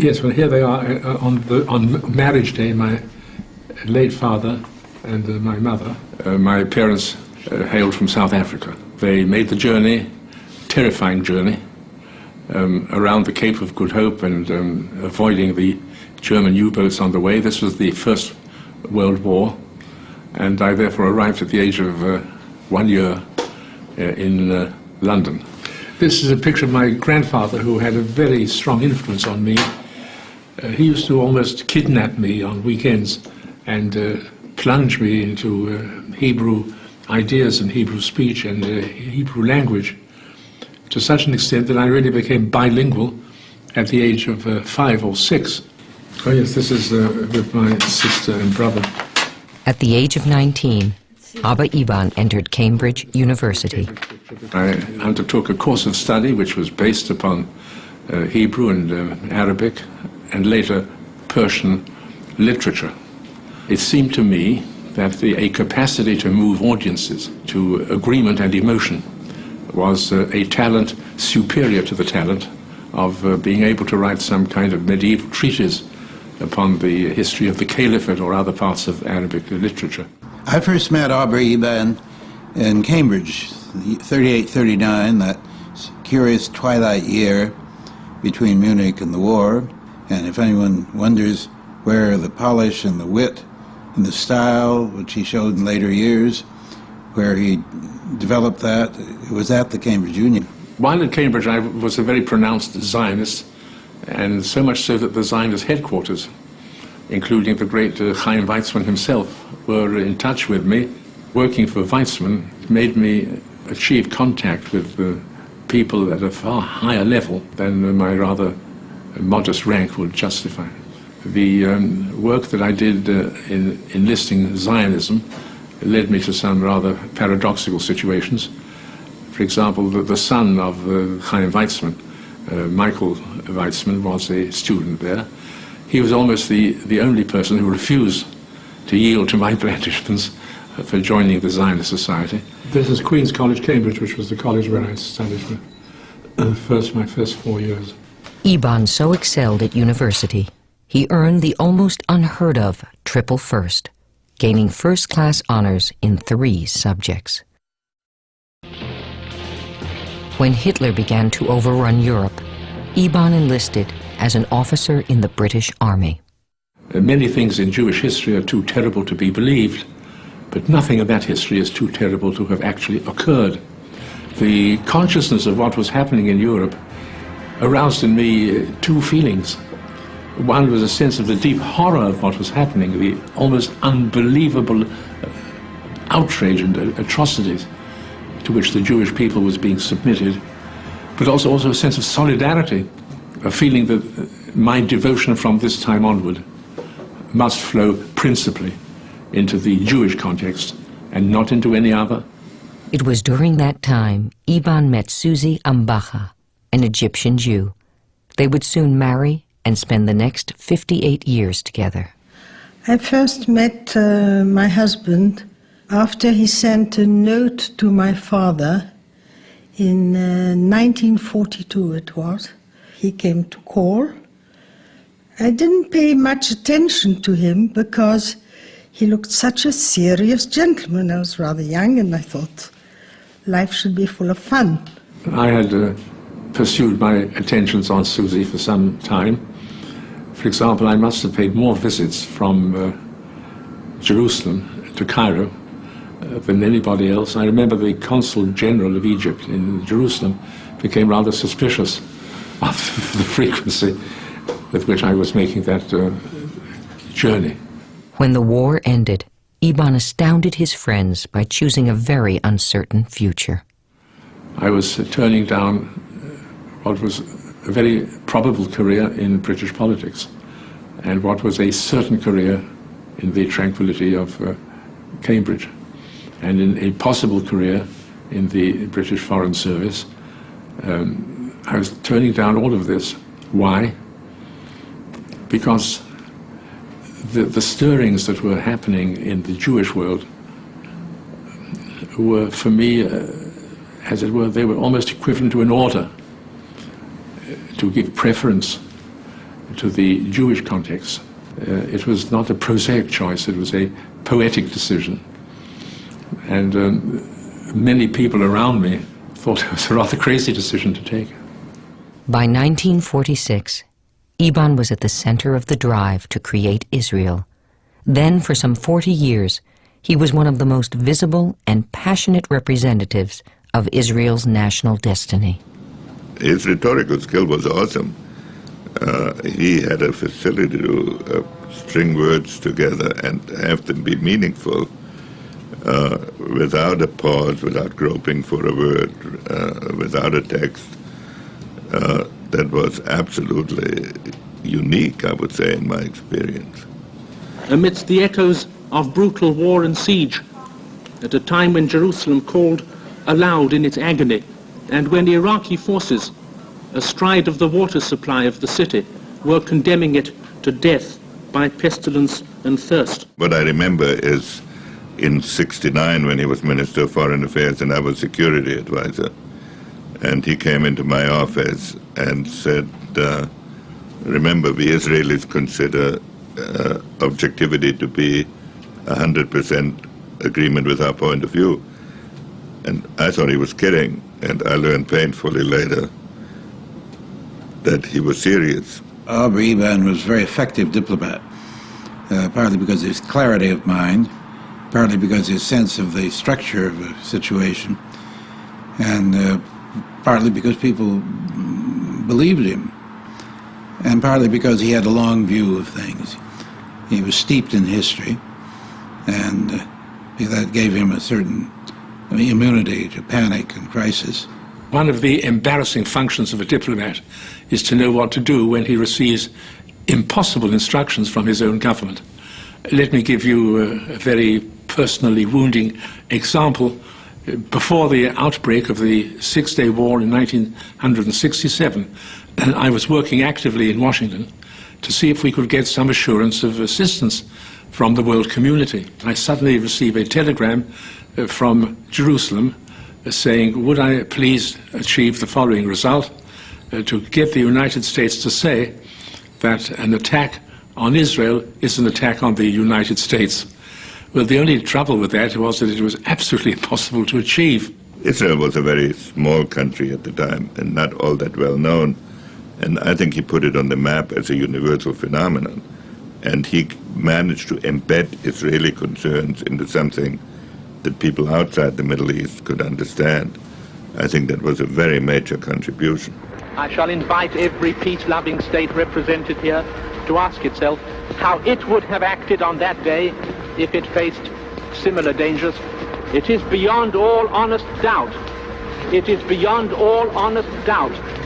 Yes, well, here they are on marriage day, my late father and my mother. My parents hailed from South Africa. They made the journey, terrifying journey, around the Cape of Good Hope and avoiding the German U-boats on the way. This was the First World War, and I therefore arrived at the age of 1 year in London. This is a picture of my grandfather, who had a very strong influence on me. He used to almost kidnap me on weekends and plunge me into Hebrew ideas and Hebrew speech and Hebrew language, to such an extent that I really became bilingual at the age of 5 or 6. Oh yes, this is with my sister and brother. At the age of 19, Abba Iban entered Cambridge University. I undertook a course of study which was based upon Hebrew and Arabic and later Persian literature. It seemed to me that a capacity to move audiences to agreement and emotion was a talent superior to the talent of being able to write some kind of medieval treatise upon the history of the Caliphate or other parts of Arabic literature. I first met Aubrey Iban in Cambridge, 38-39, that curious twilight year between Munich and the war. And if anyone wonders where the polish and the wit and the style, which he showed in later years, where he developed that, it was at the Cambridge Union. While at Cambridge, I was a very pronounced Zionist, and so much so that the Zionist headquarters, including the great Chaim Weizmann himself, were in touch with me. Working for Weizmann made me achieve contact with people at a far higher level than my rather modest rank would justify. The work that I did in enlisting Zionism led me to some rather paradoxical situations. For example, the son of Chaim Weizmann, Michael Weizmann, was a student there. He was almost the only person who refused to yield to my blandishments for joining the Zionist Society. This is Queen's College, Cambridge, which was the college where I studied for my first 4 years. Iban so excelled at university, he earned the almost unheard of triple first, gaining first-class honors in 3 subjects. When Hitler began to overrun Europe, Iban enlisted as an officer in the British Army. Many things in Jewish history are too terrible to be believed, but nothing in that history is too terrible to have actually occurred. The consciousness of what was happening in Europe aroused in me 2 feelings. One was a sense of the deep horror of what was happening, the almost unbelievable outrage and atrocities to which the Jewish people was being submitted, but also a sense of solidarity, a feeling that my devotion from this time onward must flow principally into the Jewish context and not into any other. It was during that time Iban met Susie Ambacha, an Egyptian Jew. They would soon marry and spend the next 58 years together. I first met my husband after he sent a note to my father in 1942 it was. He came to call. I didn't pay much attention to him because he looked such a serious gentleman. I was rather young and I thought life should be full of fun. I had pursued my attentions on Susie for some time. For example, I must have paid more visits from Jerusalem to Cairo than anybody else. I remember the Consul General of Egypt in Jerusalem became rather suspicious of the frequency with which I was making that journey. When the war ended, Iban astounded his friends by choosing a very uncertain future. I was turning down what was a very probable career in British politics and what was a certain career in the tranquility of Cambridge and in a possible career in the British Foreign Service. I was turning down all of this. Why? Because the stirrings that were happening in the Jewish world were, for me, as it were, they were almost equivalent to an order to give preference to the Jewish context. It was not a prosaic choice, it was a poetic decision. And many people around me thought it was a rather crazy decision to take. By 1946, Iban was at the center of the drive to create Israel. Then, for some 40 years, he was one of the most visible and passionate representatives of Israel's national destiny. His rhetorical skill was awesome. He had a facility to string words together and have them be meaningful without a pause, without groping for a word, without a text. That was absolutely unique, I would say, in my experience. Amidst the echoes of brutal war and siege, at a time when Jerusalem called aloud in its agony, and when the Iraqi forces, astride of the water supply of the city, were condemning it to death by pestilence and thirst. What I remember is in '69, when he was Minister of Foreign Affairs and I was security advisor, and he came into my office and said, remember, we Israelis consider objectivity to be 100% agreement with our point of view. And I thought he was kidding, and I learned painfully later that he was serious. Aubrey Iban was a very effective diplomat, partly because of his clarity of mind, partly because of his sense of the structure of the situation, and partly because people believed him, and partly because he had a long view of things. He was steeped in history, and that gave him a certain immunity to panic and crisis. One of the embarrassing functions of a diplomat is to know what to do when he receives impossible instructions from his own government. Let me give you a very personally wounding example. Before the outbreak of the Six-Day War in 1967, I was working actively in Washington to see if we could get some assurance of assistance from the world community. I suddenly received a telegram from Jerusalem saying, would I please achieve the following result, to get the United States to say that an attack on Israel is an attack on the United States. Well, the only trouble with that was that it was absolutely impossible to achieve. Israel was a very small country at the time and not all that well known. And I think he put it on the map as a universal phenomenon. And he managed to embed Israeli concerns into something that people outside the Middle East could understand. I think that was a very major contribution. I shall invite every peace-loving state represented here to ask itself how it would have acted on that day if it faced similar dangers. It is beyond all honest doubt,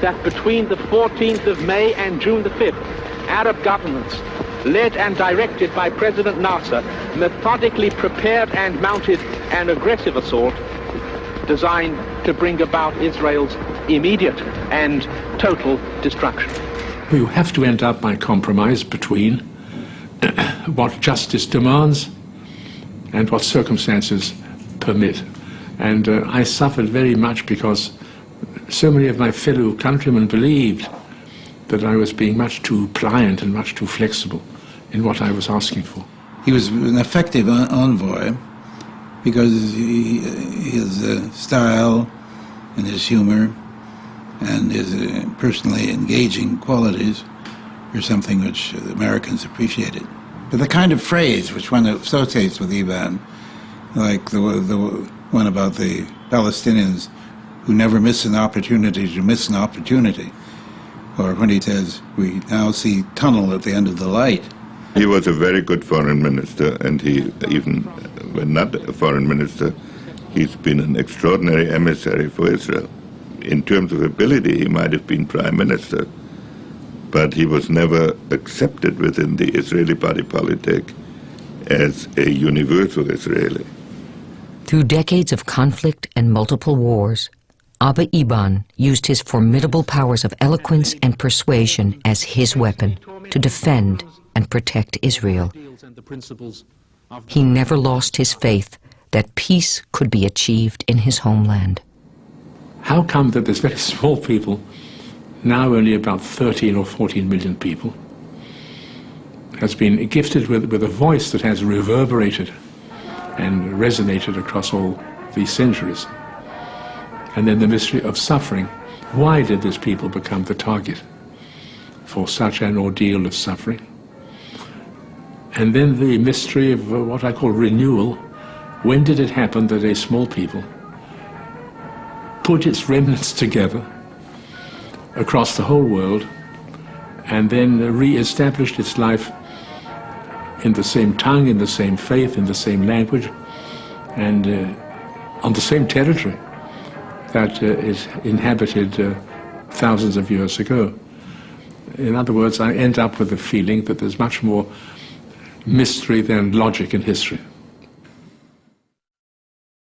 that between the 14th of May and June the 5th, Arab governments, led and directed by President Nasser, methodically prepared and mounted an aggressive assault designed to bring about Israel's immediate and total destruction. You have to end up by compromise between what justice demands and what circumstances permit. And I suffered very much because so many of my fellow countrymen believed that I was being much too pliant and much too flexible in what I was asking for. He was an effective envoy because his style and his humor and his personally engaging qualities were something which the Americans appreciated. But the kind of phrase which one associates with Iban, like the one about the Palestinians who never miss an opportunity to miss an opportunity, or when he says, we now see tunnel at the end of the light. He was a very good foreign minister, and he, even when not a foreign minister, he's been an extraordinary emissary for Israel. In terms of ability, he might have been prime minister, but he was never accepted within the Israeli body politic as a universal Israeli. Through decades of conflict and multiple wars, Abba Iban used his formidable powers of eloquence and persuasion as his weapon to defend and protect Israel. He never lost his faith that peace could be achieved in his homeland. How come that this very small people, now only about 13 or 14 million people, has been gifted with a voice that has reverberated and resonated across all these centuries. And then the mystery of suffering. Why did this people become the target for such an ordeal of suffering? And then the mystery of what I call renewal. When did it happen that a small people put its remnants together across the whole world and then re-established its life in the same tongue, in the same faith, in the same language, and on the same territory that it inhabited thousands of years ago? In other words, I end up with the feeling that there's much more mystery than logic in history.